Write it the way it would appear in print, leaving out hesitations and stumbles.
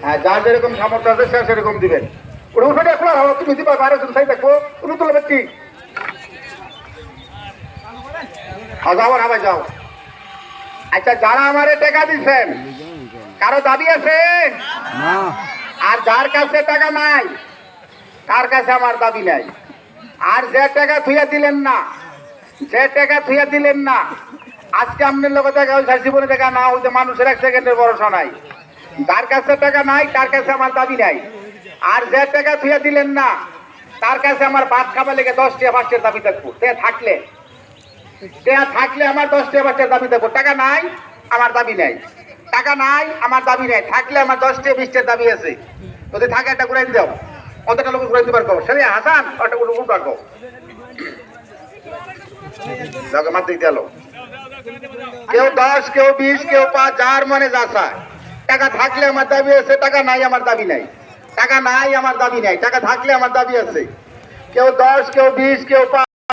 হ্যাঁ, যার যেরকম সামর্থ্য আছে সে সেরকম দিবেন। ওটা উঠে খোলা হলো, তুমি দিবা বাইরে তুমি সাই থাকবো, তুমি তুলে ব্যক্তি যাও না ভাই যাও। আচ্ছা, যারা আমারে টাকা দিচ্ছেন কারো দাবি আছে? আর যার কাছে টাকা নাই তার কাছে আমার দাবি নাই। আর যে টাকা থুইয়া দিলেন না, যে টাকা থুইয়া দিলেন না, আজকে আপনার লোক দেখা ওই জীবনে দেখা না হইতে মানুষের এক সেকেন্ডের ভরসা নাই। যার কাছে টাকা নাই তার কাছে আমার দাবি নাই। আর যে টাকা থুইয়া দিলেন না তার কাছে আমার ভাত খাবার লেগে 10 টাকা 5 টাকার দাবি থাকবো। থাকলে আমার 10 টাকা 5 টাকার দাবি থাকবো। টাকা নাই আমার দাবি নাই, টাকা নাই আমার দাবি নাই। থাকলে আমার 10 টাকা 20 টাকার দাবি আছে। যদি থাকে একটা ঘুরাই দাও, কতটা লোক ঘুরাই দিবার কো সে হাসান একটা করে উঠ রাখো জায়গা মার দিতে এলো। কেউ 10 কেউ 20 কেউ 5 যার মনে যা চায়। টাকা থাকলে আমার দাবি আছে, টাকা নাই আমার দাবি নাই। টাকা নাই আমার দাবি নাই, টাকা থাকলে আমার দাবি আছে। কেউ 10 কেউ 20 কেউ 5